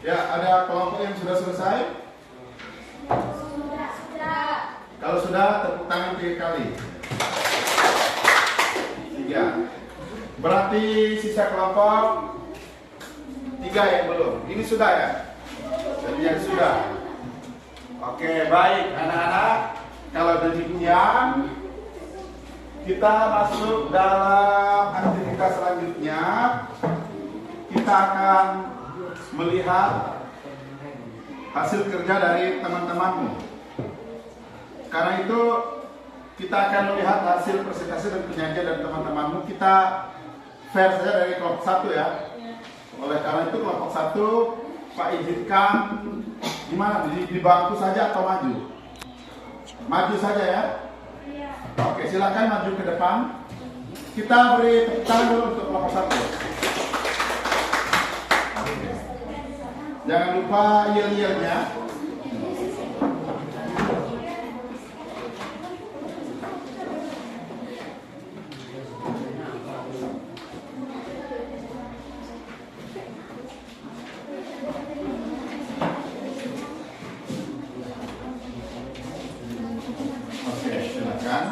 Ya, ada kelompok yang sudah selesai? Sudah. Kalau sudah, tepuk tangan 3 kali. 3. Berarti sisa kelompok 3 yang belum. Ini sudah ya? Jadi yang sudah. Oke, baik anak-anak. Kalau demikian, kita masuk dalam aktivitas selanjutnya. Kita akan melihat hasil kerja dari teman-temanmu. Karena itu kita akan melihat hasil presentasi dan penyajian dari teman-temanmu. Kita fair saja dari kelompok 1 ya. Oleh karena itu kelompok 1 Pak izinkan gimana? Di bangku saja atau maju? Maju saja ya. Oke, silakan maju ke depan. Kita beri tepuk tangan dulu untuk kelompok 1. Jangan lupa yel-yelnya. Oke, silakan.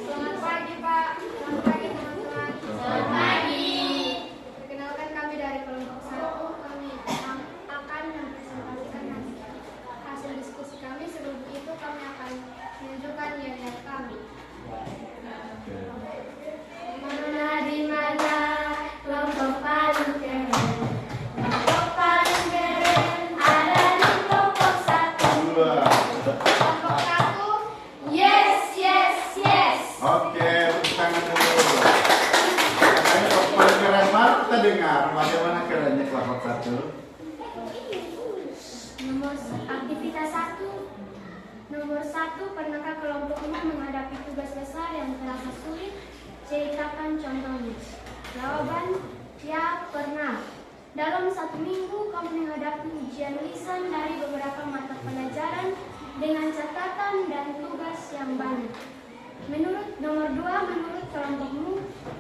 Selamat pagi, Pak. Selamat pagi, teman-teman. Selamat pagi. Perkenalkan, kami dari kelompok 1. Kami akan mempresentasikan hasil diskusi kami. Sebelum itu kami akan menunjukkan nilai kami. Mana di mana kelompok paling keren? Kelompok paling keren ada di kelompok 1. 2. Kelompok 1. Yes, yes, yes. Oke, tepuk tangan dulu. Makanya kalau paling keren banget kita dengar bagaimana kerennya kelompok 1. Aktivitas 1. Nomor 1, pernahkah kelompokmu menghadapi tugas besar yang terasa sulit? Ceritakan contohnya. Jawaban, ya pernah. Dalam 1 minggu kami menghadapi ujian lisan dari beberapa mata pelajaran dengan catatan dan tugas yang banyak. Nomor 2, menurut kelompokmu,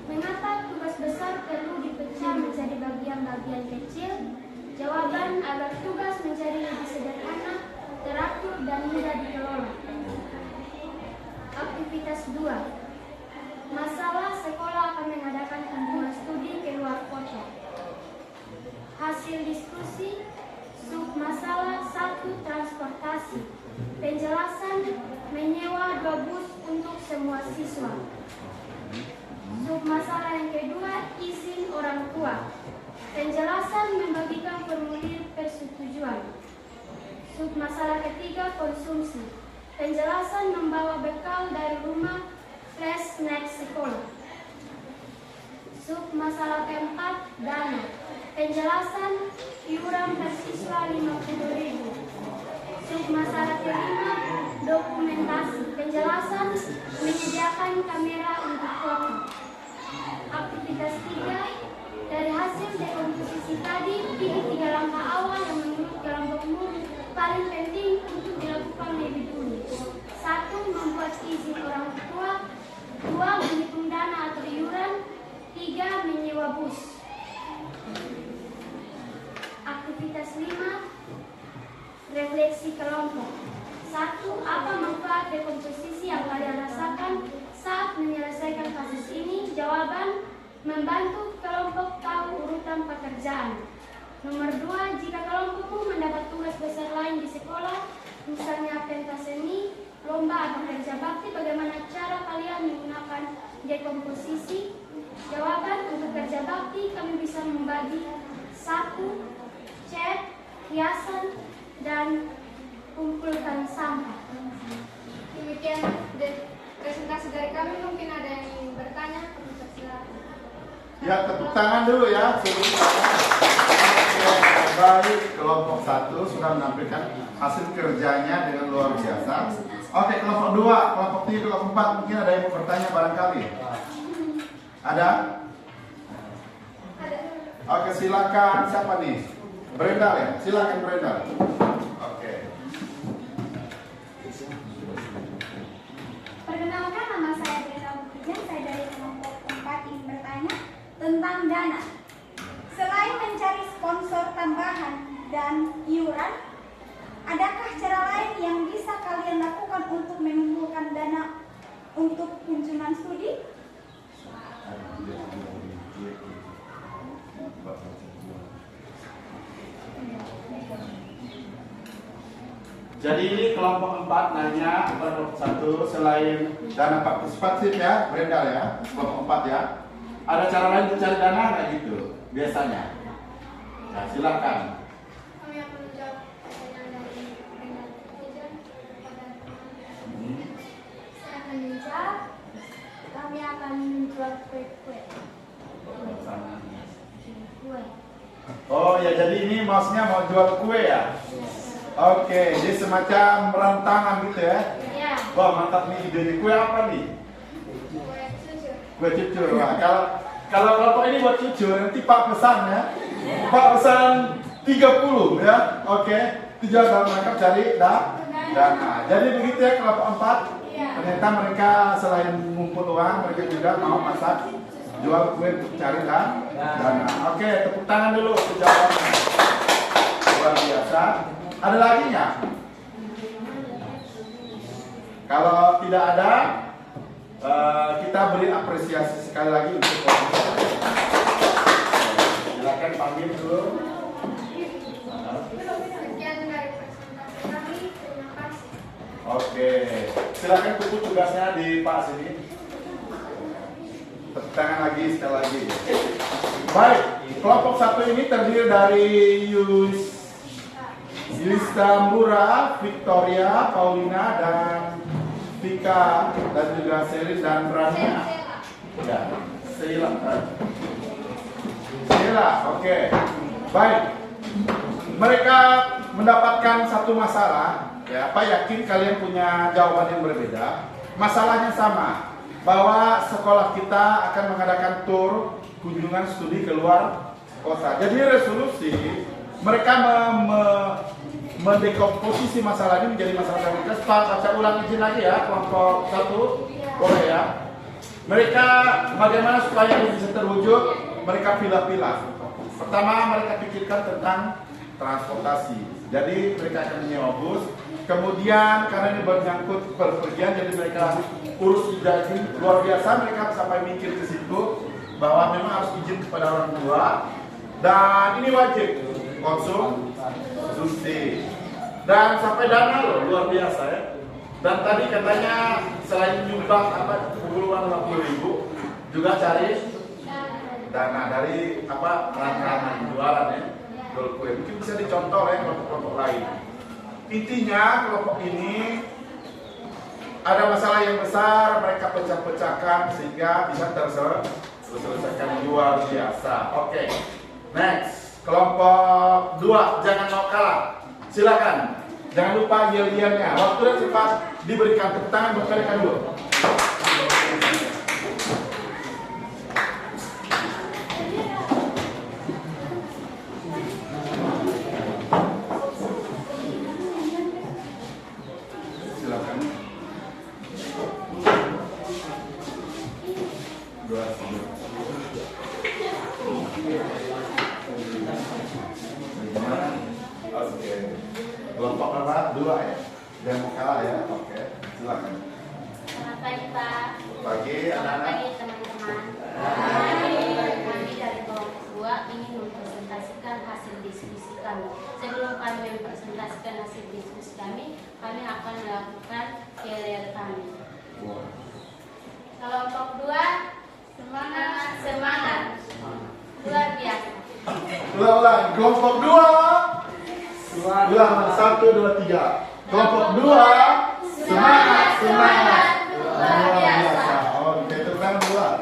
mengapa tugas besar perlu dipecah menjadi bagian-bagian kecil? Jawaban, agar tugas menjadi lebih sederhana, teratur, dan mudah dikelola. Aktivitas 2. Masalah sekolah akan mengadakan kunjungan studi ke luar kota. Hasil diskusi, submasalah 1, transportasi. Penjelasan, menyewa 2 bus untuk semua siswa. Submasalah yang kedua, izin orang tua. Penjelasan, membagikan formulir persetujuan. Submasalah ketiga, konsumsi. Penjelasan, membawa bekal dari rumah plus snack sekolah. Submasalah keempat, dana. Penjelasan, iuran per siswa 50.000. Submasalah kelima, dokumentasi. Penjelasan, menyediakan kamera untuk foto. Aktivitas 3, dari hasil dekomposisi tadi, pilih 3 langkah awal yang menurut kelompokmu paling penting untuk dilakukan lebih dulu. 1, membuat izin orang tua. 2, menghitung dana atau iuran. 3, menyewa bus. Aktivitas 5, refleksi kelompok. 1, apa manfaat dekomposisi yang kalian rasakan saat menyelesaikan kasus ini? Jawaban, membantu kelompok tahu urutan pekerjaan. Nomor 2, jika kelompokmu mendapat tugas besar lain di sekolah, misalnya pentas seni, lomba atau kerja bakti, bagaimana cara kalian menggunakan dekomposisi? Jawaban, untuk kerja bakti kami bisa membagi 1, cat, hiasan, dan kumpulkan sampah. Demikian presentasi dari kami. Mungkin ada yang ingin bertanya? Ya, tepuk tangan dulu ya sebelum baik, kelompok 1 sudah menampilkan hasil kerjanya dengan luar biasa. Oke, kelompok 2, kelompok 3, kelompok 4 mungkin ada yang mau bertanya barangkali. Ada? Oke, silakan. Siapa nih? Brenda ya? Silakan Brenda. Oke. Perkenalkan, nama saya Brenda iuran? Adakah cara lain yang bisa kalian lakukan untuk mengumpulkan dana untuk kunjungan studi? Jadi ini kelompok 4 nanya kelompok 1 selain dana partisipatif ya, Brenda ya, kelompok 4 ya. Ada cara lain untuk cari dana nggak gitu biasanya? Nah, silakan. Kami akan menjawab pertanyaan dari Brenda Tejan kepada teman-teman. Saya akan menjawab. Kami akan menjual kue-kue. Kue. Oh ya, jadi ini maksudnya mau jual kue ya? Oke, jadi semacam rantangan gitu ya? Ya. Wah mantap nih idenya. Kue apa nih? Kue susu. Kue cucur. Wah, kalau kelompok ini buat cucur, nanti Pak pesan ya. Pak pesan 30 ya. Oke, tujuan dalam rangka cari dana. Jadi begitu ya kelompok 4. Ternyata mereka selain ngumpul uang, mereka juga mau masak jual kue untuk cari dana. Oke, tepuk tangan dulu untuk jawabannya. Luar biasa. Ada lagi nggak? Kalau tidak ada, kita beri apresiasi sekali lagi untuk kelompok. Silakan panggil dulu. Sekian dari presentasi kami. Terima kasih. Oke, silakan tutup tugasnya di Pak sini. Tepuk tangan lagi sekali lagi. Baik, kelompok 1 ini terdiri dari Yustambura, Victoria, Paulina, dan Vika, dan juga Selin dan Rania. Ya, Sheila, oke. Baik, mereka mendapatkan satu masalah. Ya, Pak yakin kalian punya jawaban yang berbeda. Masalahnya sama, bahwa sekolah kita akan mengadakan tur kunjungan studi ke luar kota. Jadi resolusi mereka mendekomposisi masalah ini menjadi masalah prioritas. Pak, baca ulang izin lagi ya, kelompok 1 boleh ya. Mereka bagaimana supaya ini bisa terwujud? Mereka pilah-pilah. Pertama, mereka pikirkan tentang transportasi. Jadi mereka akan menyewa bus. Kemudian karena ini menyangkut perpergian, jadi mereka urus izin luar biasa. Mereka sampai mikir ke situ bahwa memang harus izin kepada orang tua. Dan ini wajib konsumsi. Dan sampai dana loh, luar biasa ya. Dan tadi katanya selain nyumbang uang 60.000 juga cari dana dari rancangan jualan ya, jual kue. Mungkin bisa dicontoh ya kelompok-kelompok lain. Intinya kelompok ini ada masalah yang besar, mereka pecah-pecahkan sehingga bisa terselesaikan luar biasa. Oke, next kelompok 2 jangan mau kalah. Silakan, jangan lupa yel-yelnya. Waktu dan cepat diberikan. Tepuk tangan buat mereka dulu. Silakan. Oke. Kelompok apa? 2 ya? Jangan mau kalah ya? Oke. Silakan. Selamat pagi, Pak. Pagi Selamat anak-anak. pagi, teman-teman. Kami dari kelompok 2 ingin mempresentasikan hasil diskusi kami. Sebelum kami mempresentasikan hasil diskusi kami akan melakukan kerja kami. Kelompok 2, semangat. Luar biasa. Ulang. Kelompok 2. Ulang. 1, 2, 3. Kelompok 2. Semangat. Luar biasa. Oke, tekan 2.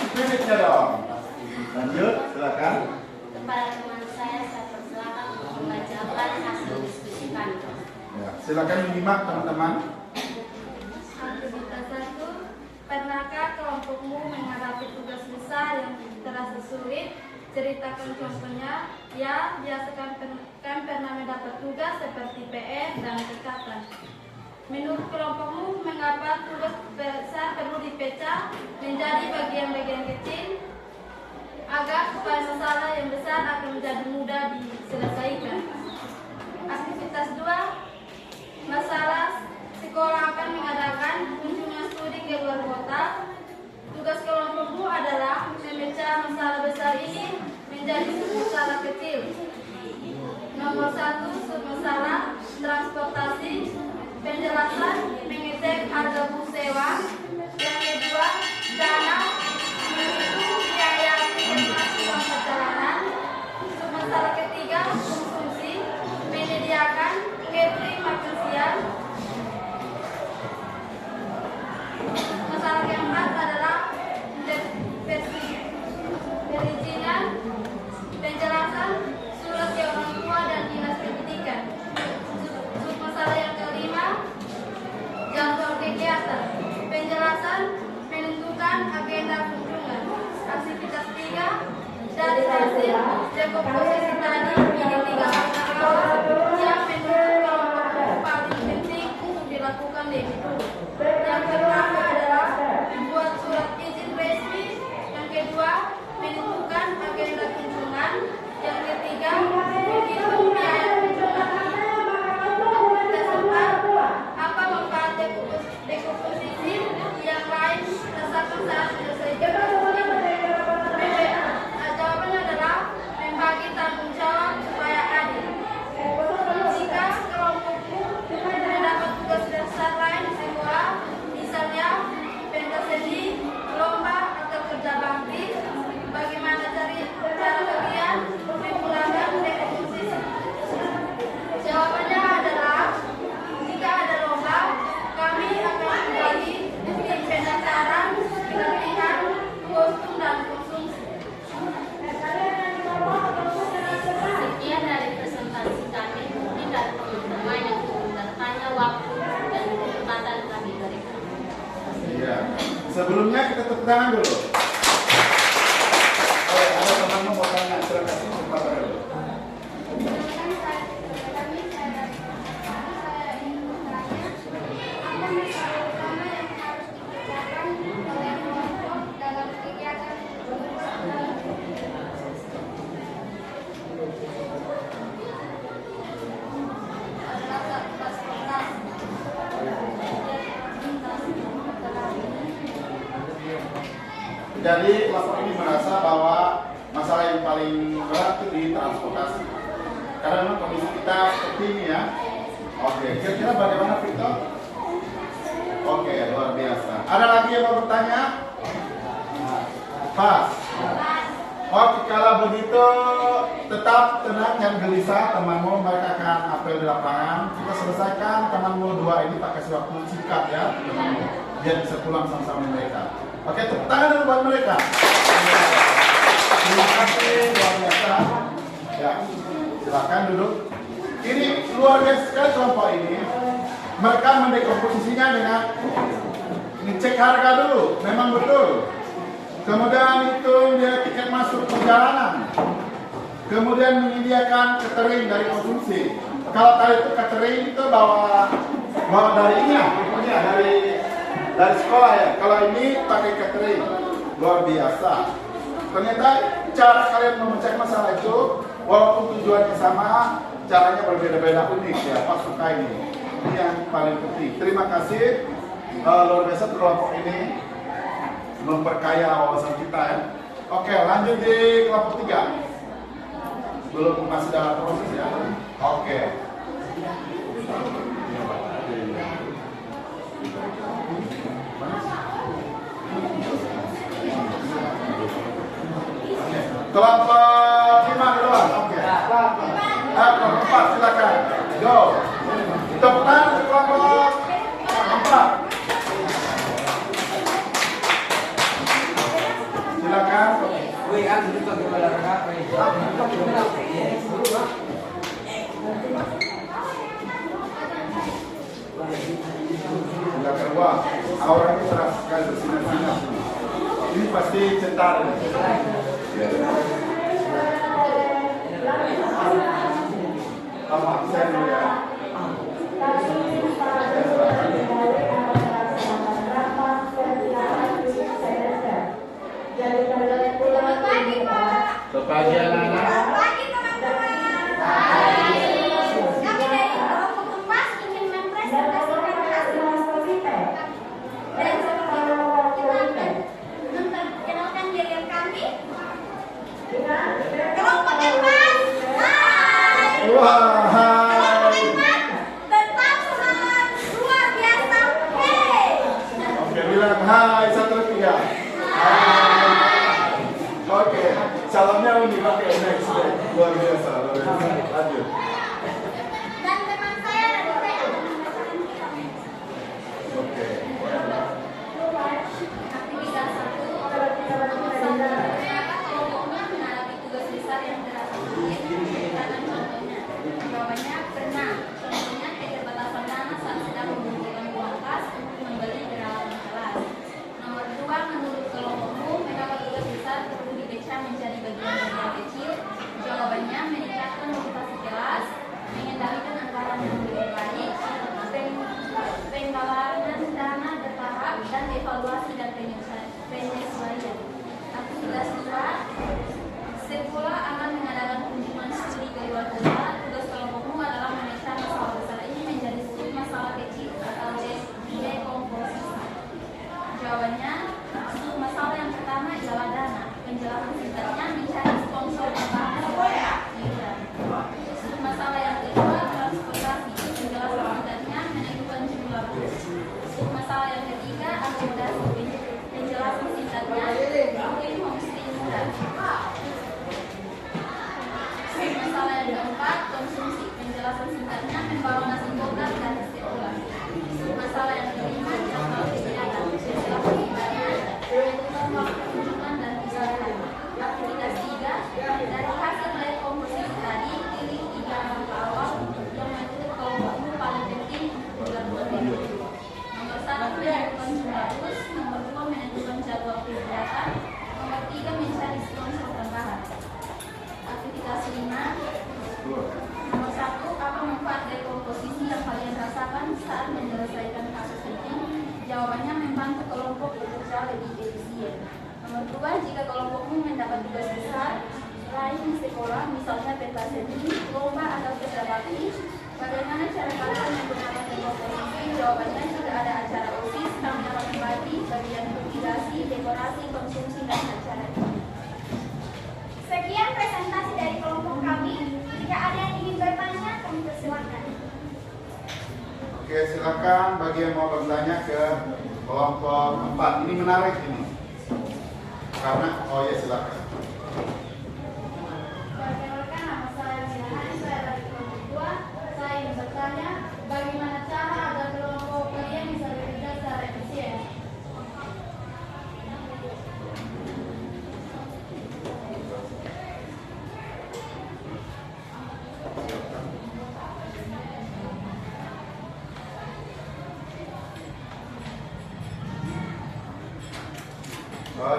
Spiritnya dong. Lanjut, silakan. Kepada teman saya persilakan untuk membacakan hasil diskusi kami. Ya, silakan menyimak teman-teman. Aktivitas 1. Pernahkah kelompokmu menghadapi tugas besar yang terasa sulit? Ceritakan contohnya. Ya, biasakan kan pernah mendapat tugas seperti PR dan catatan. Menurut kelompokmu, mengapa tugas besar perlu dipecah menjadi bagian-bagian kecil agar supaya masalah yang besar akan menjadi mudah diselesaikan? satu, submasalah transportasi, penjelasan mengecek harga bus sewa. Yang kedua, dana menghitung biaya tiket masuk uang perjalanan. Submasalah ketiga, konsumsi, menyediakan catering makan siang. Masalah keempat adalah perizinan, penjelasan, surat ke orang tua dan dinas pendidikan. Masalah yang kelima, jadwal kegiatan, penjelasan, menentukan agenda kunjungan. Aktivitas 3, dari hasil dekomposisi tadi, ini 3 langkah awal yang menurut kelompok paling penting untuk dilakukan yaitu: yang pertama adalah membuat surat izin resmi, yang kedua menentukan agenda kunjungan, yang ketiga menghitung biaya kunjungan. Apa manfaat dekomposisi? Yang lain rasakan saat menyelesaikan. Jawabannya adalah membagi tanggung jawab supaya adil. Jika kelompokmu mendapat tugas besar lain di sekolah, misalnya pentas seni, lomba atau kerja bakti, bagaimana cara kalian memulangkan dekomposisi? Jawabannya adalah, jika ada lomba, kami akan membagi tim pendaftaran, pelatihan, kostum dan konsumsi. Sekian dari presentasi kami. Mungkin dari teman-teman yang belum bertanya, waktu dan kesempatan kami berikan. Iya. Sebelumnya kita tepuk tangan dulu. Oh, ada teman mau tanya, silakan kesempatan dulu. Apa masalah utama yang harus dikerjakan oleh kelompok dalam kegiatan Jadi kelompok ini merasa bahwa masalah yang paling berat itu di transportasi. Karena memang kondisi kita seperti ini ya. Oke, kira-kira bagaimana Victor? Oke, luar biasa. Ada lagi yang mau bertanya? Pas. Oke, kalau begitu tetap tenang, jangan gelisah. Temanmu mereka akan apel di lapangan. Kita selesaikan temanmu 2 ini pakai waktu singkat ya, temanmu, biar bisa pulang sama-sama mereka. Oke, tepuk tangan dulu buat mereka. Terima kasih, luar biasa. Ya, silakan duduk. Ini luar biasa sekali kelompok ini. Mereka mendekomposisinya dengan ngecek harga dulu, memang betul. Kemudian hitung dia tiket masuk perjalanan. Kemudian menyediakan catering dari konsumsi. Kalau tadi itu catering itu bawa dari ini ya, pokoknya dari sekolah ya. Kalau ini pakai catering, luar biasa. Ternyata cara kalian memecah masalah itu, walaupun tujuannya sama, caranya berbeda-beda unik ya. Pas suka ini yang paling penting. Terima kasih, luar biasa kelompok ini memperkaya wawasan kita ya. Oke, lanjut di kelompok 3. Belum, masih dalam proses ya. Oke. Kelompok 5 duluan. Oke. Kelompok 4 silakan. Go. Tepuk tangan untuk kelompok 4. Silakan. Silakan. Wah, auranya cerah sekali, bersinar-sinar. Ini pasti centar. Apa saya dulu ya? Selamat pagi, Pak. Selamat pagi, anak-anak. Selamat pagi, teman-teman. Kami dari kelompok Kemas ingin mempresentasikan hasil diskusi dan seperti itu kita akan memperkenalkan diri kami. Kelompok Kemas. Hai. Wah. Jawabannya membantu kelompok bekerja lebih efisien. Nomor 2, jika kelompokmu mendapat tugas besar lain sekolah, misalnya pentas seni, lomba atau kerja bakti, bagaimana cara kalian menggunakan berkomposisi? Jawabannya, jika ada acara OSIS, kami akan membagi bagian mitigasi, dekorasi, konsumsi, dan acara ini. Sekian presentasi dari kelompok kami. Jika ada yang ingin bertanya, kami persilakan. Oke, silakan bagi yang mau bertanya ke kelompok 4. Ini menarik ini. Karena, oh ya silakan. Perkenalkan, nama saya Minahan, saya dari kelompok 2. Saya ingin bertanya, bagaimana cara agar kelompok kalian bisa bekerja secara efisien?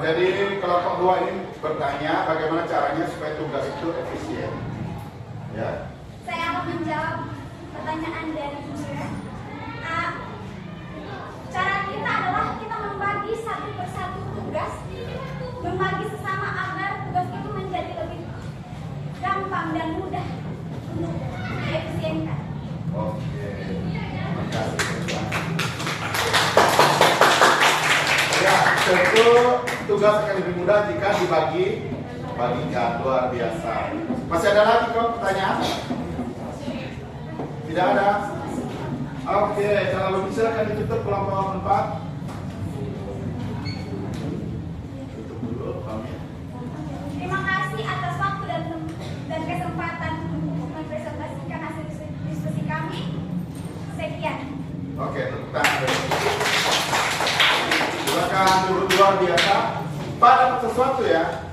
Jadi kelompok 2 ini bertanya bagaimana caranya supaya tugas itu efisien. Ya. Saya akan menjawab pertanyaan dari Junior. Cara kita adalah kita membagi satu persatu tugas, membagi sesama agar tugas itu menjadi lebih gampang dan mudah untuk diefisienkan. Oke. Terima kasih. Ya, tentu tugas akan lebih mudah jika dibagikan. Luar biasa. Masih ada lagi kok pertanyaan? Tidak ada? Oke, kalau silakan ditutup kelompok 4. Tutup dulu, kami. Terima kasih atas waktu dan kesempatan untuk mempresentasikan hasil diskusi kami. Sekian. Oke, tepuk tangan. Silakan duduk luar biasa. Pak, dapat sesuatu ya.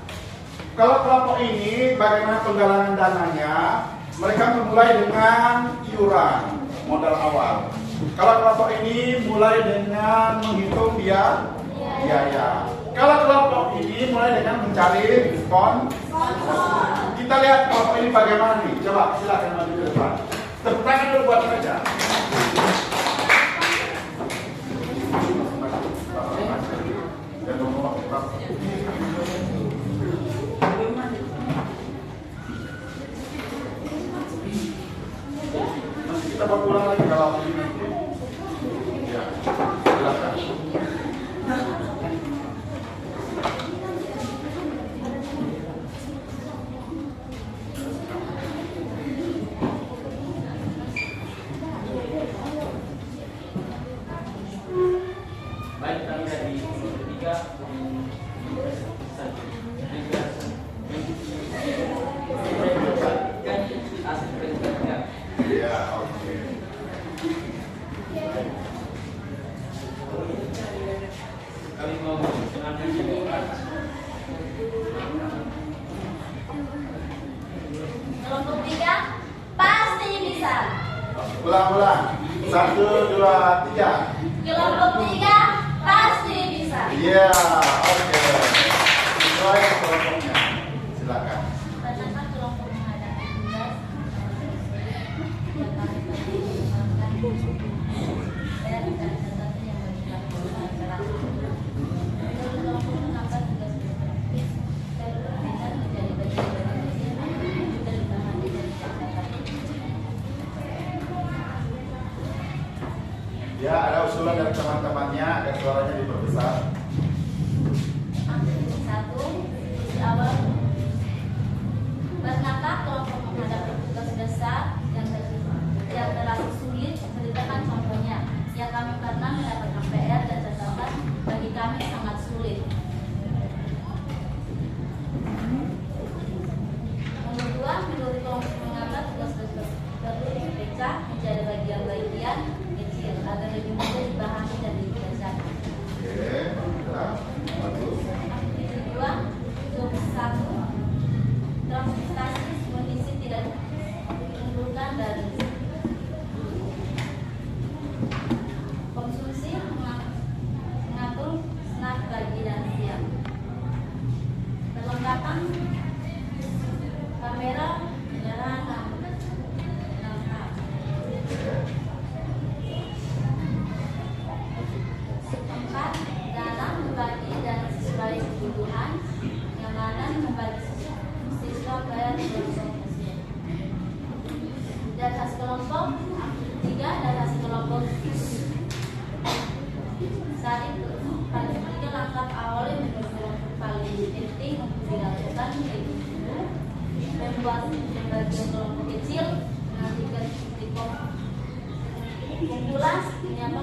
Kalau kelompok ini bagaimana penggalangan dananya? Mereka memulai dengan iuran modal awal. Kalau kelompok ini mulai dengan menghitung biaya. Kalau kelompok ini mulai dengan mencari diskon. Kita lihat kelompok ini bagaimana nih. Coba silakan maju ke depan. Tepuk tangan dulu buat mereka. Nanti kita buat ulang lagi kalau ini. Ya, silakan. Baik, kami dari kelompok 3 Ya, oke. kami mau mengenalkan demokrat. Kelompok 3 pasti bisa. Ulang. 1, 2, 3. Kelompok 3 pasti bisa. Iya, oke. Sesuai kelompoknya. Silakan. Karena kelompok menghadapi tugas yang kami bagi mengembangkan dan satu yang berlaku acara. Menurut kelompok menambah tugas praktis dan berbeda menjadi bagian-bagian yang juga dipahami dari catatan. Ya, ada usulan dari teman-temannya agar suaranya diperbesar. Satu, sisi awal. Pernahkah kelompok menghadapi tugas besar yang terlalu sulit? Ceritakan contohnya. Ya, kami pernah mendapatkan PR dan catatan bagi kami sangat sulit. Nomor 2, menurut kelompok mengapa tugas perlu dipecah menjadi bagian-bagian kecil agar lebih mudah dipahami dan dikerjakan. Oke. kelompok. Tiga adalah kelompok. Saat itu, paling tiga langkah awal yang menurut paling penting untuk dilakukan yaitu membuat pembagian kelompok kecil dengan tiga titik kumpulan menyapa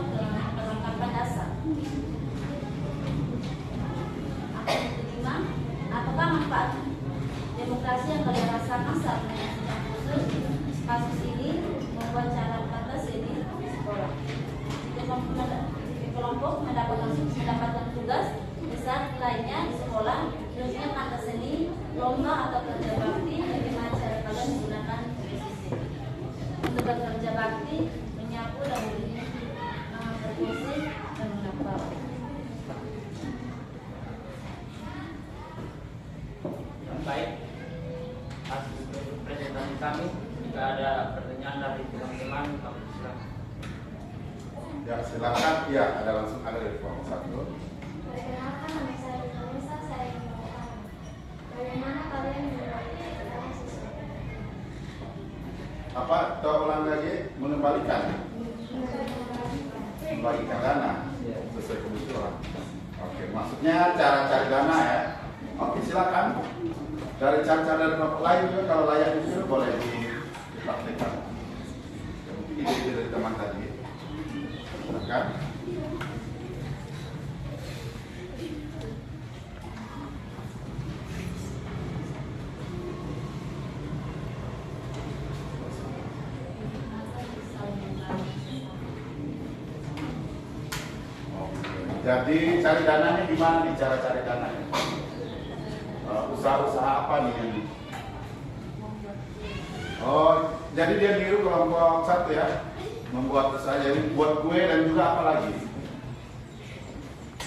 perlengkapan dasar. Yang kelima, apakah manfaat demokrasi yang kalian rasakan saat menyaksikan kasus ini membuat cara kata seni di sekolah? Kelompok mendapatkan tugas besar lainnya di sekolah, khususnya kata seni, lomba atau kerja bakti. Bagaimana cara kalian menggunakan PSSI untuk bekerja bakti, menyapu dan berfungsi dan mengapa? Baik, hasil presentasi kami. Jika ada pertanyaan dari teman-teman, kami silakan. Ya silakan. Ya ada langsung ada dari kelompok 1. Perkenalkan, nama saya Vanessa. Saya ingin bertanya, bagaimana kalian membagi dana sesuai? Apa? Coba ulang lagi. Mengembalikan dana sesuai kebutuhan. Oke, maksudnya cara cari dana ya. Oke, silakan. Dari cara-cara dari kelompok lain juga kalau layak itu boleh dipraktikkan. Mungkin ide-ide dari teman tadi. Silakan. Jadi cari dananya gimana nih cara cari dananya? Usaha-usaha apa nih yang Oh, jadi dia niru kelompok 1 ya, membuat usaha. Jadi buat kue dan juga apa lagi?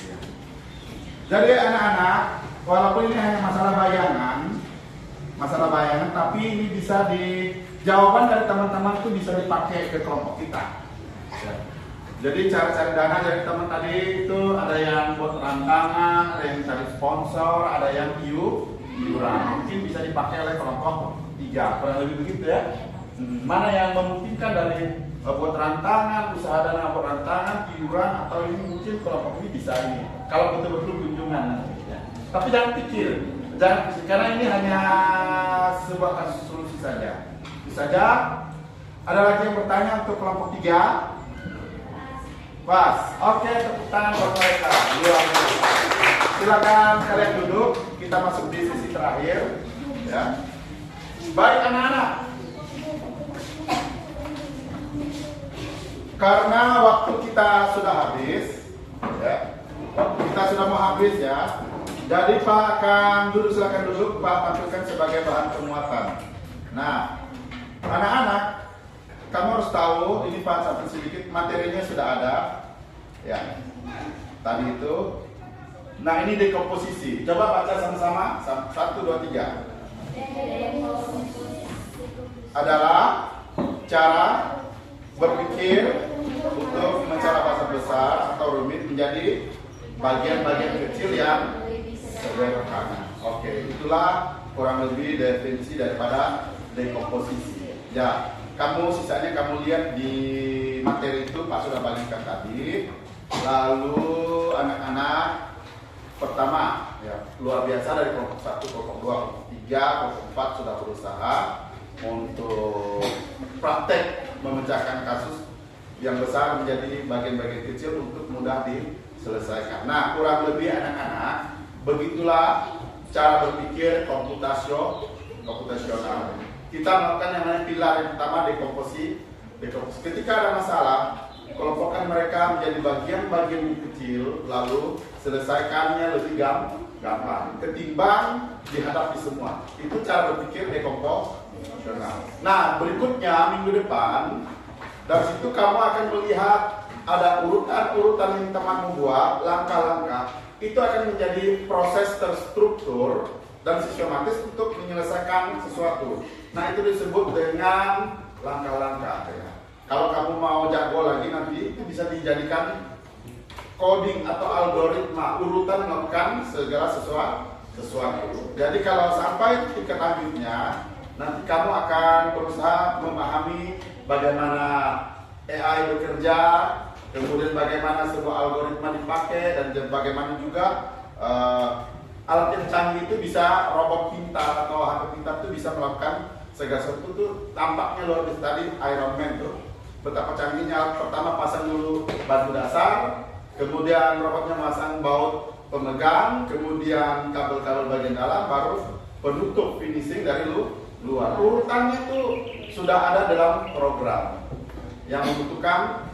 Ya. Jadi anak-anak, walaupun ini hanya masalah bayangan, tapi ini bisa jawaban dari teman-teman itu bisa dipakai ke kelompok kita. Ya. Jadi cara-cara dana dari teman tadi itu ada yang buat rantangan, ada yang cari sponsor, ada yang iuran. Mungkin bisa dipakai oleh kelompok 3, kurang lebih begitu ya. Mana yang memungkinkan dari buat rantangan, usaha dana buat rantangan, iuran, atau ini mungkin kelompok ini bisa ini. Kalau betul-betul kunjungan nanti ya. Tapi jangan pikir, karena ini hanya sebuah kasus solusi saja. Bisa saja ada lagi yang bertanya untuk kelompok 3. Pas, oke, tepuk tangan buat mereka. Luar biasa. Silakan kalian duduk. Kita masuk di sesi terakhir, ya. Baik anak-anak. Karena waktu kita sudah habis, ya. Waktu kita sudah mau habis ya. Jadi Pak akan duduk, silakan duduk. Pak tampilkan sebagai bahan penguatan. Nah, anak-anak. Kamu harus tahu, ini Pak sampai sedikit materinya sudah ada, ya. Tadi itu. Nah ini dekomposisi. Coba baca sama-sama. 1, 2, 3. Adalah cara berpikir untuk memecah bahasa besar atau rumit menjadi bagian-bagian kecil yang sederhana. Oke, itulah kurang lebih definisi daripada dekomposisi. Ya. Kamu sisanya kamu lihat di materi itu Pak sudah bagikan tadi. Lalu anak-anak pertama ya luar biasa dari kelompok 1, kelompok 2, kelompok 3, kelompok 4 sudah berusaha untuk praktek memecahkan kasus yang besar menjadi bagian-bagian kecil untuk mudah diselesaikan. Nah kurang lebih anak-anak begitulah cara berpikir komputasional. Kita melakukan yang namanya pilar yang pertama dekomposisi. Ketika ada masalah, kelompokkan mereka menjadi bagian-bagian kecil, lalu selesaikannya lebih gampang ketimbang dihadapi semua. Itu cara berpikir dekomposisional. Nah, berikutnya minggu depan dari situ kamu akan melihat ada urutan-urutan yang teman membuat, langkah-langkah. Itu akan menjadi proses terstruktur dan sistematis untuk menyelesaikan sesuatu. Nah itu disebut dengan langkah-langkah ya. Kalau kamu mau jago lagi nanti itu bisa dijadikan coding atau algoritma urutan melakukan segala sesuatu. Jadi kalau sampai tingkat lanjutnya nanti kamu akan berusaha memahami bagaimana AI bekerja, kemudian bagaimana sebuah algoritma dipakai, dan bagaimana juga alat yang canggih itu bisa, robot pintar atau HP pintar itu bisa melakukan segala sesuatu tuh tampaknya luar biasa. Tadi Iron Man tuh betapa canggihnya. Pertama pasang dulu batu dasar, kemudian robotnya masang baut pemegang, kemudian kabel-kabel bagian dalam, baru penutup finishing dari luar. Urutannya tuh sudah ada dalam program yang membutuhkan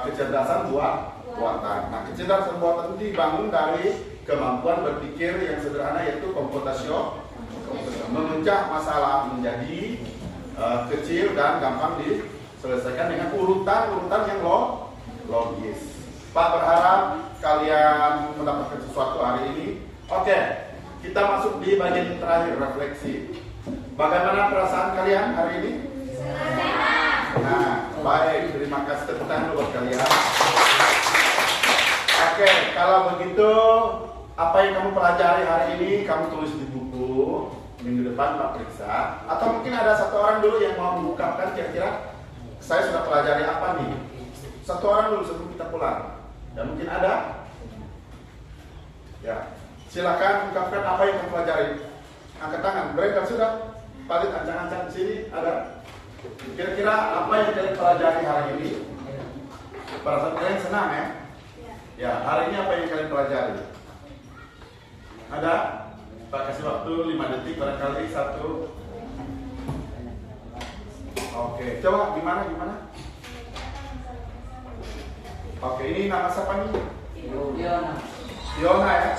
kecerdasan buatan. Nah, kecerdasan buatan itu dibangun dari kemampuan berpikir yang sederhana, yaitu komputasi, memecah masalah menjadi kecil dan gampang diselesaikan dengan urutan-urutan yang logis. Pak berharap kalian mendapatkan sesuatu hari ini. Oke, kita masuk di bagian terakhir, refleksi. Bagaimana perasaan kalian hari ini? Nah, baik, terima kasih, tepuk tangan buat kalian. Oke, kalau begitu apa yang kamu pelajari hari ini kamu tulis di buku. Minggu depan Pak periksa. Atau mungkin ada satu orang dulu yang mau mengungkapkan kira-kira saya sudah pelajari apa nih. Satu orang dulu sebelum kita pulang. Ya, mungkin ada. Ya, silakan ungkapkan apa yang kamu pelajari. Angkat tangan. Mereka sudah. Palit ancang-ancang di sini ada. Kira-kira apa yang kalian pelajari hari ini? Perasaan kalian senang ya? Ya, hari ini apa yang kalian pelajari? Ada? Pak kasih waktu 5 detik barangkali satu. Oke, coba gimana? Oke, ini nama siapa nih? Fiona ya.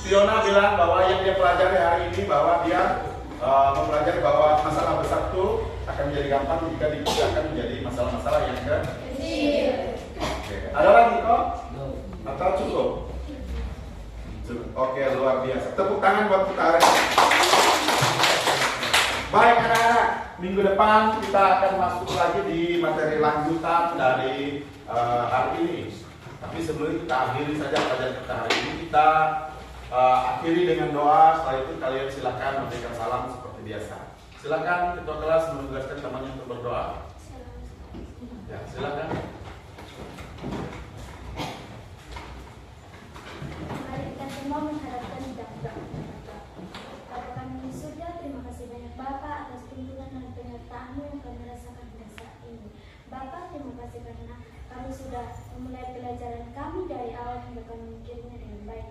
Fiona bilang bahwa yang dia pelajari hari ini bahwa dia mempelajari bahwa masalah besar itu akan menjadi gampang jika dipecahkan menjadi masalah-masalah yang kecil. Oke, ada lagi kok? Atau cukup? Oke, luar biasa. Tepuk tangan buat kita hari ini. Baik anak-anak, minggu depan kita akan masuk lagi di materi lanjutan dari hari ini. Tapi sebelum kita akhiri saja pelajaran kita hari ini, kita akhiri dengan doa. Setelah itu kalian silakan memberikan salam seperti biasa. Silakan ketua kelas menugaskan temannya untuk berdoa. Ya, silakan. Mari kita semua mengharapkan hidupkan Bapa kami di surga, terima kasih banyak Bapa atas tuntunan dan penyertaan-Mu yang kami rasakan pada saat ini. Bapa, terima kasih karena kami sudah memulai pelajaran kami dari awal hingga kami memikirnya dengan baik.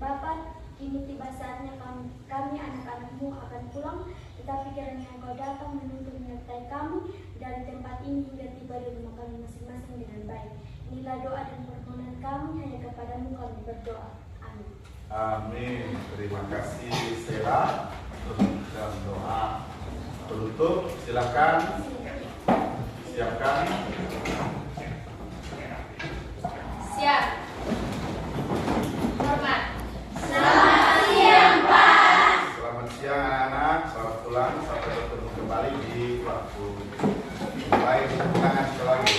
Bapa, kini tiba saatnya kami anak-anak-Mu akan pulang, tetapi kiranya Engkau datang menuntun menyertai kami dari tempat ini hingga tiba di rumah kami masing-masing dengan baik. Inilah doa dan permohonan kami, hanya kepadamu kami berdoa. Amin. Amin. Terima kasih Sela untuk doa penutup. Silakan siapkan. Siap. Hormat. Selamat siang, Pak. Selamat siang anak-anak. Selamat pulang. Sampai bertemu kembali di waktu. Baik, tangan sekali lagi.